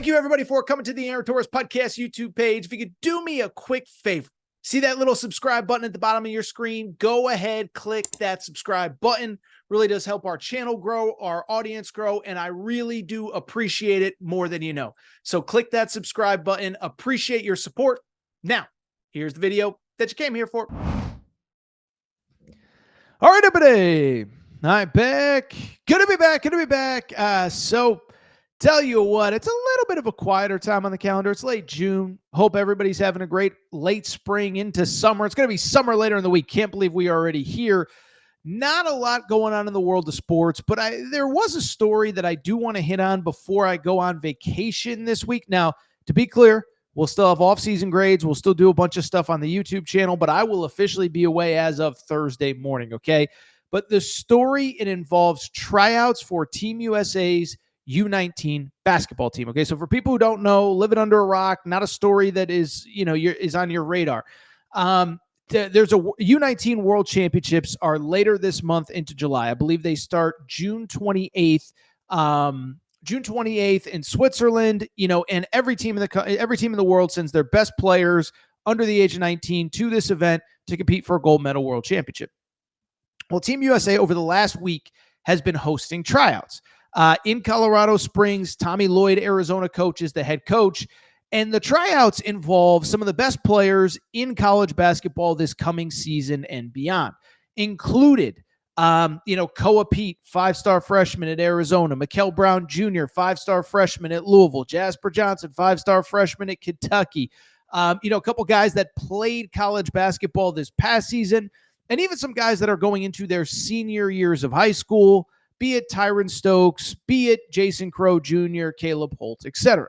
Thank you, everybody, for coming to the Aaron Torres Podcast YouTube page. If you could do me a quick favor, see that little subscribe button at the bottom of your screen? Go ahead, click that subscribe button. Really does help our channel grow, our audience grow, and I really do appreciate it more than you know. So click that subscribe button. Appreciate your support. Now, here's the video that you came here for. All right, everybody. I'm back. Good to be back. So tell you what, it's a little bit of a quieter time on the calendar. It's late June. Hope everybody's having a great late spring into summer. It's going to be summer later in the week. Can't believe we are already here. Not a lot going on in the world of sports, but there was a story that I do want to hit on before I go on vacation this week. Now, to be clear, we'll still have off-season grades. We'll still do a bunch of stuff on the YouTube channel, but I will officially be away as of Thursday morning, okay? But the story, it involves tryouts for Team USA's U19 basketball team. Okay, so for people who don't know, living under a rock, not a story that is, is on your radar. There's a U19 World Championships are later this month into July. I believe they start June 28th. June 28th in Switzerland. And every team in the world sends their best players under the age of 19 to this event to compete for a gold medal world championship. Well, Team USA over the last week has been hosting tryouts. In Colorado Springs, Tommy Lloyd, Arizona coach, is the head coach. And the tryouts involve some of the best players in college basketball this coming season and beyond. Included, Koa Pete, 5-star freshman at Arizona. Mikel Brown Jr., 5-star freshman at Louisville. Jasper Johnson, 5-star freshman at Kentucky. A couple guys that played college basketball this past season. And even some guys that are going into their senior years of high school, be it Tyron Stokes, be it Jason Crow Jr., Caleb Holt, etc.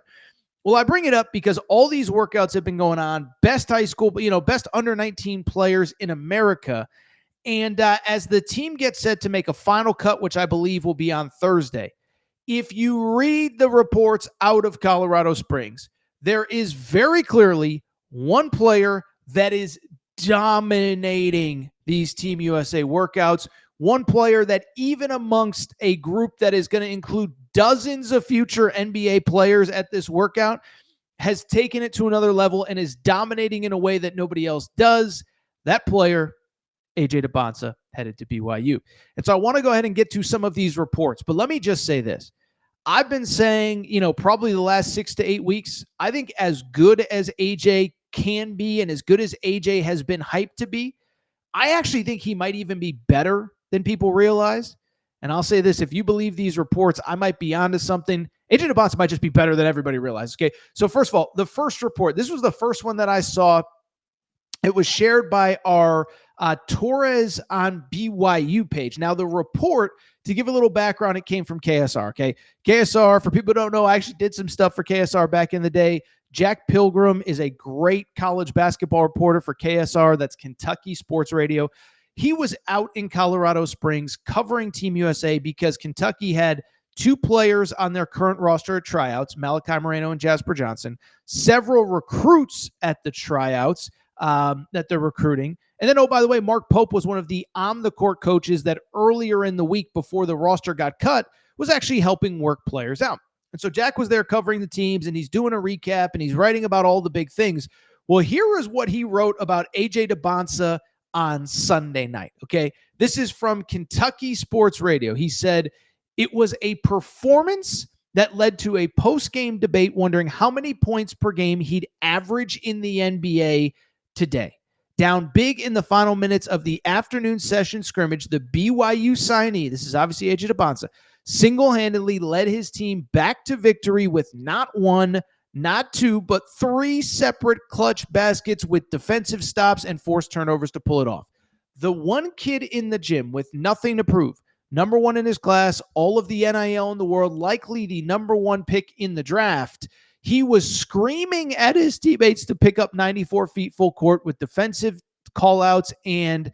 Well, I bring it up because all these workouts have been going on. Best high school, best under 19 players in America. And as the team gets set to make a final cut, which I believe will be on Thursday, if you read the reports out of Colorado Springs, there is very clearly one player that is dominating these Team USA workouts. One player that even amongst a group that is going to include dozens of future NBA players at this workout has taken it to another level and is dominating in a way that nobody else does. That player, AJ Dybantsa, headed to BYU. And so I want to go ahead and get to some of these reports, but let me just say this. I've been saying, probably the last 6 to 8 weeks, I think as good as AJ can be and as good as AJ has been hyped to be, I actually think he might even be better than people realize. And I'll say this, if you believe these reports, I might be onto something. AJ Dybantsa might just be better than everybody realizes. Okay, so first of all, the first report, this was the first one that I saw. It was shared by our Torres on BYU page. Now, the report, to give a little background, it came from KSR, okay? KSR, for people who don't know, I actually did some stuff for KSR back in the day. Jack Pilgrim is a great college basketball reporter for KSR. That's Kentucky Sports Radio. He was out in Colorado Springs covering Team USA because Kentucky had 2 players on their current roster at tryouts, Malachi Moreno and Jasper Johnson, several recruits at the tryouts that they're recruiting. And then, oh, by the way, Mark Pope was one of the on-the-court coaches that earlier in the week before the roster got cut was actually helping work players out. And so Jack was there covering the teams, and he's doing a recap, and he's writing about all the big things. Well, here is what he wrote about AJ Dybantsa on Sunday night, okay? This is from Kentucky Sports Radio. He said, it was a performance that led to a post-game debate wondering how many points per game he'd average in the NBA today. Down big in the final minutes of the afternoon session scrimmage, the BYU signee, this is obviously AJ Dybantsa, single-handedly led his team back to victory with not 1, not 2, but 3 separate clutch baskets with defensive stops and forced turnovers to pull it off. The one kid in the gym with nothing to prove, number 1 in his class, all of the NIL in the world, likely the number 1 pick in the draft, he was screaming at his teammates to pick up 94 feet full court with defensive callouts and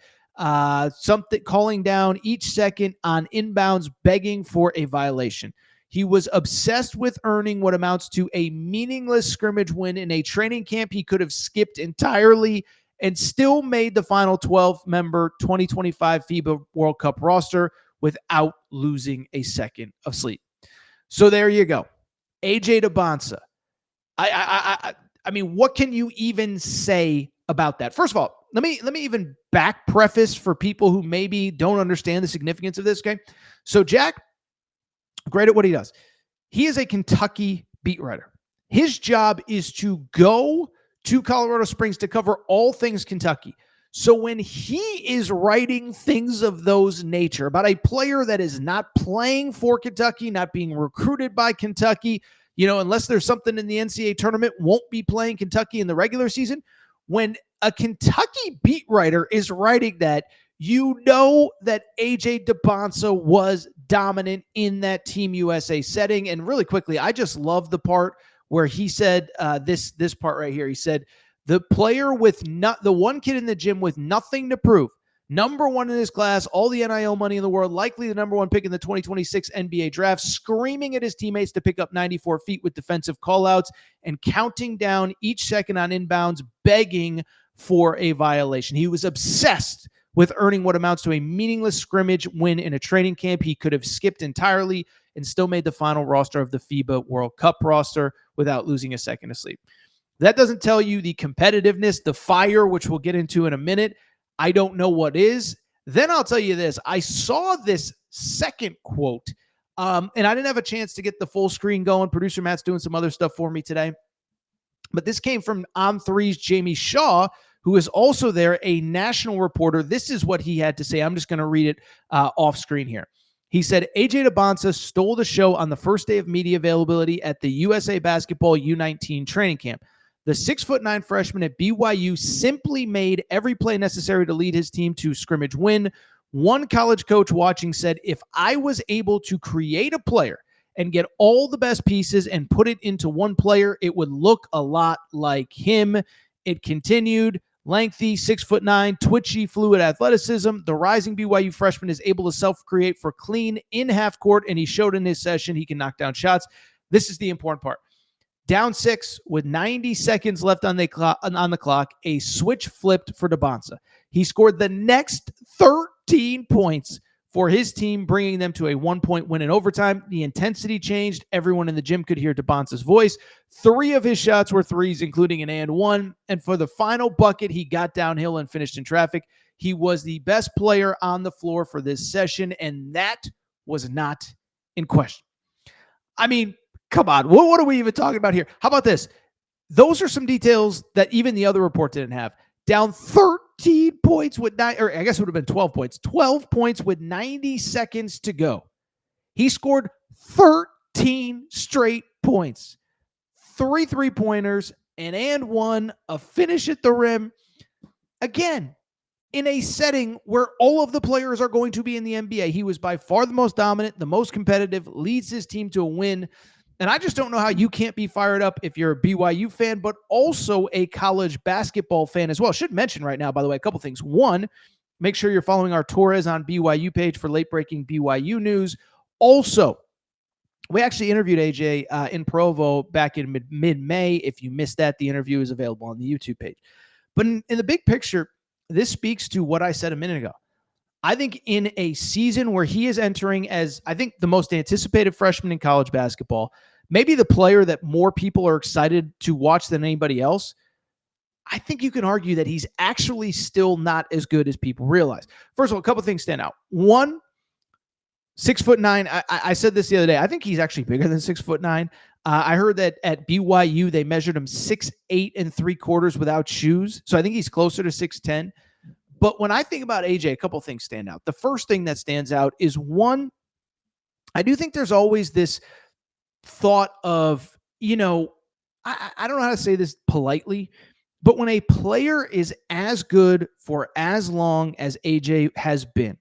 something calling down each second on inbounds, begging for a violation. He was obsessed with earning what amounts to a meaningless scrimmage win in a training camp he could have skipped entirely and still made the final 12-member 2025 FIBA World Cup roster without losing a second of sleep. So there you go. AJ Dybantsa, I mean, what can you even say about that? First of all, let me even back preface for people who maybe don't understand the significance of this. Okay, so Jack, great at what he does. He is a Kentucky beat writer. His job is to go to Colorado Springs to cover all things Kentucky. So when he is writing things of those nature about a player that is not playing for Kentucky, not being recruited by Kentucky, unless there's something in the NCAA tournament, won't be playing Kentucky in the regular season. When a Kentucky beat writer is writing that, that AJ Dybantsa was dominant in that Team USA setting. And really quickly, I just love the part where he said this part right here. He said, the player with the one kid in the gym with nothing to prove, number one in his class, all the NIL money in the world, likely the number one pick in the 2026 NBA draft, screaming at his teammates to pick up 94 feet with defensive callouts and counting down each second on inbounds, begging for a violation. He was obsessed with earning what amounts to a meaningless scrimmage win in a training camp he could have skipped entirely and still made the final roster of the FIBA World Cup roster without losing a second of sleep. That doesn't tell you the competitiveness, the fire, which we'll get into in a minute. I don't know what is. Then I'll tell you this. I saw this second quote, and I didn't have a chance to get the full screen going. Producer Matt's doing some other stuff for me today. But this came from On3's Jamie Shaw, who is also there, a national reporter. This is what he had to say. I'm just going to read it off screen here. He said, AJ Dybantsa stole the show on the first day of media availability at the USA Basketball U19 training camp. The 6'9" freshman at BYU simply made every play necessary to lead his team to scrimmage win. One college coach watching said, if I was able to create a player and get all the best pieces and put it into one player, it would look a lot like him. It continued. Lengthy, 6'9", twitchy, fluid athleticism. The rising BYU freshman is able to self-create for clean in half court, and he showed in his session he can knock down shots. This is the important part. Down 6 with 90 seconds left on the clock, a switch flipped for Dybantsa. He scored the next 13 points for his team, bringing them to a 1-point win in overtime. The intensity changed. Everyone in the gym could hear Dybantsa's voice. 3 of his shots were threes, including an and one. And for the final bucket, he got downhill and finished in traffic. He was the best player on the floor for this session, and that was not in question. I mean, come on. What are we even talking about here? How about this? Those are some details that even the other report didn't have. Down 13 points with 9, or I guess it would have been 12 points. 12 points with 90 seconds to go. He scored 13 straight points. 3 3-pointers, an and one, a finish at the rim. Again, in a setting where all of the players are going to be in the NBA. He was by far the most dominant, the most competitive, leads his team to a win. And I just don't know how you can't be fired up if you're a BYU fan, but also a college basketball fan as well. Should mention right now, by the way, a couple things. One, make sure you're following our Torres on BYU page for late-breaking BYU news. Also, we actually interviewed AJ in Provo back in mid-May. If you missed that, the interview is available on the YouTube page. But in the big picture, this speaks to what I said a minute ago. I think in a season where he is entering as, I think, the most anticipated freshman in college basketball, maybe the player that more people are excited to watch than anybody else, I think you can argue that he's actually still not as good as people realize. First of all, a couple things stand out. One, 6'9". I said this the other day. I think he's actually bigger than 6'9". I heard that at BYU, they measured him 6'8" and 3/4 without shoes. So I think he's closer to 6'10". But when I think about AJ, a couple things stand out. The first thing that stands out is, one, I do think there's always this thought of, I don't know how to say this politely, but when a player is as good for as long as AJ has been,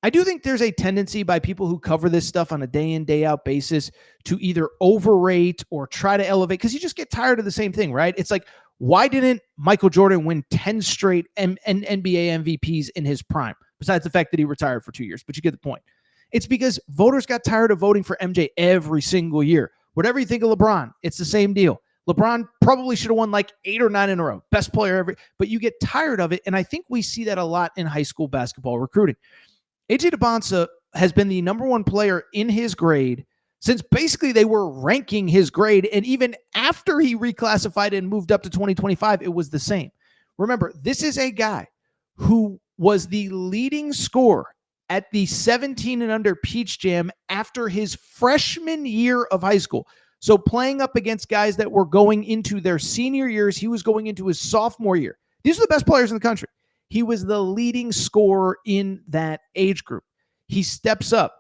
I do think there's a tendency by people who cover this stuff on a day in, day out basis to either overrate or try to elevate, because you just get tired of the same thing, right? It's like, why didn't Michael Jordan win 10 straight NBA MVPs in his prime, besides the fact that he retired for 2 years? But you get the point. It's because voters got tired of voting for MJ every single year. Whatever you think of LeBron, it's the same deal. LeBron probably should have won like 8 or 9 in a row. Best player ever. But you get tired of it, and I think we see that a lot in high school basketball recruiting. AJ Dybantsa has been the number one player in his grade since basically they were ranking his grade. And even after he reclassified and moved up to 2025, it was the same. Remember, this is a guy who was the leading scorer at the 17 and under Peach Jam after his freshman year of high school. So playing up against guys that were going into their senior years, he was going into his sophomore year. These are the best players in the country. He was the leading scorer in that age group. He steps up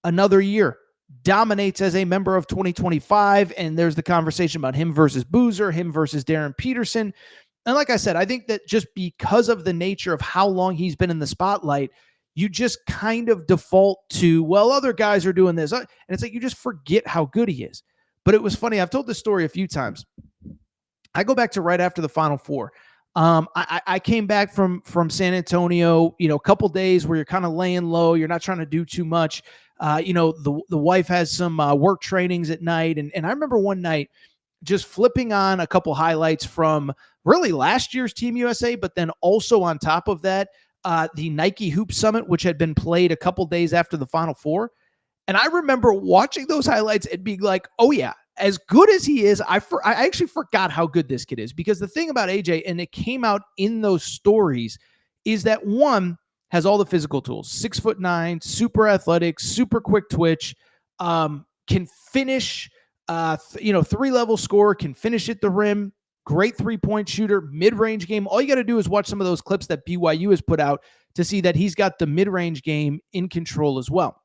another year, dominates as a member of 2025, and there's the conversation about him versus Boozer, him versus Darren Peterson. And like I said, I think that just because of the nature of how long he's been in the spotlight, you just kind of default to, well, other guys are doing this. And it's like you just forget how good he is. But it was funny. I've told this story a few times. I go back to right after the Final Four. I came back from San Antonio, a couple days where you're kind of laying low. You're not trying to do too much. The wife has some work trainings at night. And I remember one night just flipping on a couple highlights from really last year's Team USA, but then also on top of that, the Nike Hoop Summit, which had been played a couple days after the Final Four. And I remember watching those highlights and being like, oh yeah, as good as he is, I actually forgot how good this kid is. Because the thing about AJ, and it came out in those stories, is that one has all the physical tools, 6'9", super athletic, super quick twitch, can finish, 3-level scorer, can finish at the rim, great 3-point shooter, mid-range game. All you got to do is watch some of those clips that BYU has put out to see that he's got the mid-range game in control as well.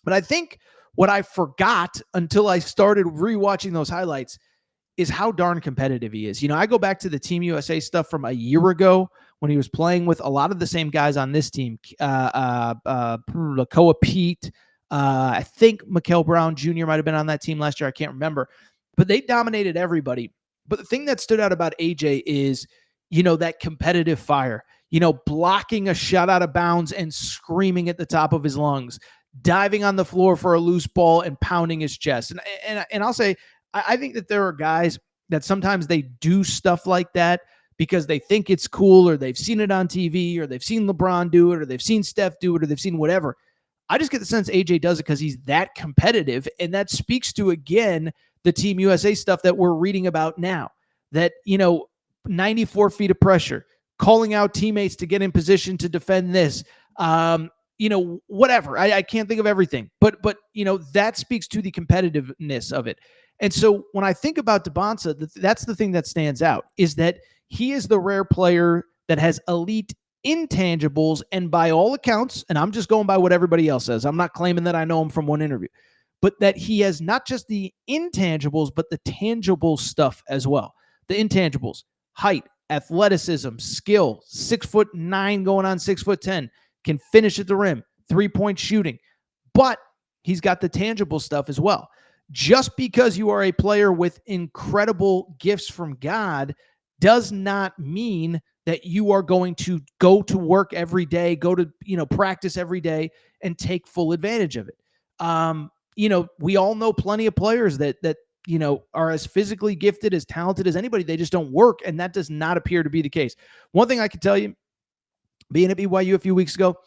But I think what I forgot until I started rewatching those highlights is how darn competitive he is. I go back to the Team USA stuff from a year ago when he was playing with a lot of the same guys on this team. Lakoa Pete, I think Mikal Brown Jr. might have been on that team last year. I can't remember. But they dominated everybody. But the thing that stood out about AJ is, that competitive fire, blocking a shot out of bounds and screaming at the top of his lungs, diving on the floor for a loose ball and pounding his chest. And I'll say, I think that there are guys that sometimes they do stuff like that because they think it's cool, or they've seen it on TV, or they've seen LeBron do it, or they've seen Steph do it, or they've seen whatever. I just get the sense AJ does it because he's that competitive. And that speaks to, again, the Team USA stuff that we're reading about now, that, 94 feet of pressure, calling out teammates to get in position to defend this, whatever. I can't think of everything, but that speaks to the competitiveness of it. And so when I think about Dybantsa, that's the thing that stands out, is that he is the rare player that has elite intangibles. And by all accounts, and I'm just going by what everybody else says, I'm not claiming that I know him from one interview, but that he has not just the intangibles, but the tangible stuff as well. The intangibles: height, athleticism, skill, 6'9" going on 6'10", can finish at the rim, 3-point shooting, but he's got the tangible stuff as well. Just because you are a player with incredible gifts from God does not mean that you are going to go to work every day, go to, practice every day and take full advantage of it. We all know plenty of players that are as physically gifted, as talented as anybody. They just don't work. And that does not appear to be the case. One thing I can tell you, being at BYU a few weeks ago,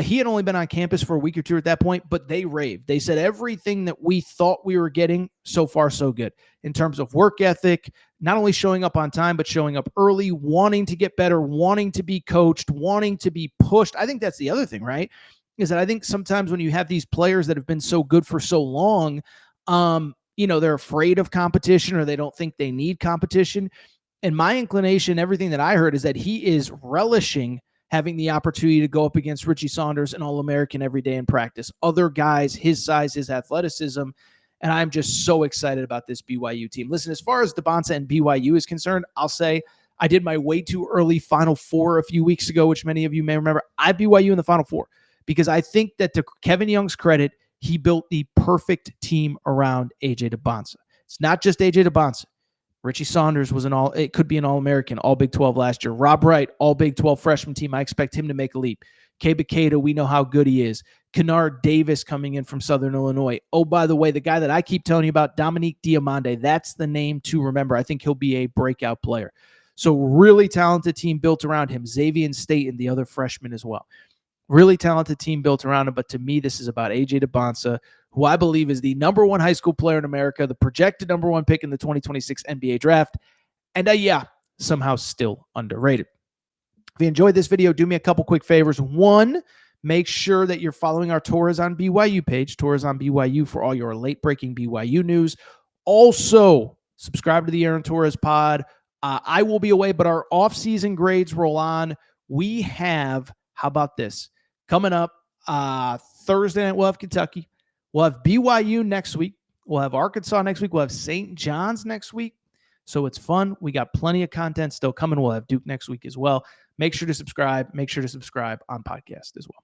he had only been on campus for a week or two at that point, but they raved. They said everything that we thought we were getting, so far so good, in terms of work ethic, not only showing up on time, but showing up early, wanting to get better, wanting to be coached, wanting to be pushed. I think that's the other thing, right? Is that I think sometimes when you have these players that have been so good for so long, they're afraid of competition, or they don't think they need competition. And my inclination, everything that I heard, is that he is relishing having the opportunity to go up against Richie Saunders, an All-American, every day in practice, other guys his size, his athleticism. And I'm just so excited about this BYU team. Listen, as far as Dybantsa and BYU is concerned, I'll say I did my way too early Final Four a few weeks ago, which many of you may remember. I had BYU in the Final Four because I think that, to Kevin Young's credit, he built the perfect team around AJ Dybantsa. It's not just AJ Dybantsa. Richie Saunders was it could be an All-American, All Big 12 last year. Rob Wright, All Big 12 freshman team. I expect him to make a leap. Keba Keita, we know how good he is. Kennard Davis coming in from Southern Illinois. Oh, by the way, the guy that I keep telling you about, Dominique Diamande, that's the name to remember. I think he'll be a breakout player. So really talented team built around him. Xavier State and the other freshmen as well. really talented team built around him. But to me, this is about AJ Dybantsa, who I believe is the #1 high school player in America, the projected #1 pick in the 2026 NBA draft. And somehow still underrated. If you enjoyed this video, do me a couple quick favors. One, make sure that you're following our Tours on BYU page, Tours on BYU, for all your late-breaking BYU news. Also, subscribe to the Aaron Torres pod. I will be away, but our off-season grades roll on. We have, how about this? Coming up Thursday night, we'll have Kentucky. We'll have BYU next week. We'll have Arkansas next week. We'll have St. John's next week. So it's fun. We got plenty of content still coming. We'll have Duke next week as well. Make sure to subscribe. Make sure to subscribe on podcast as well.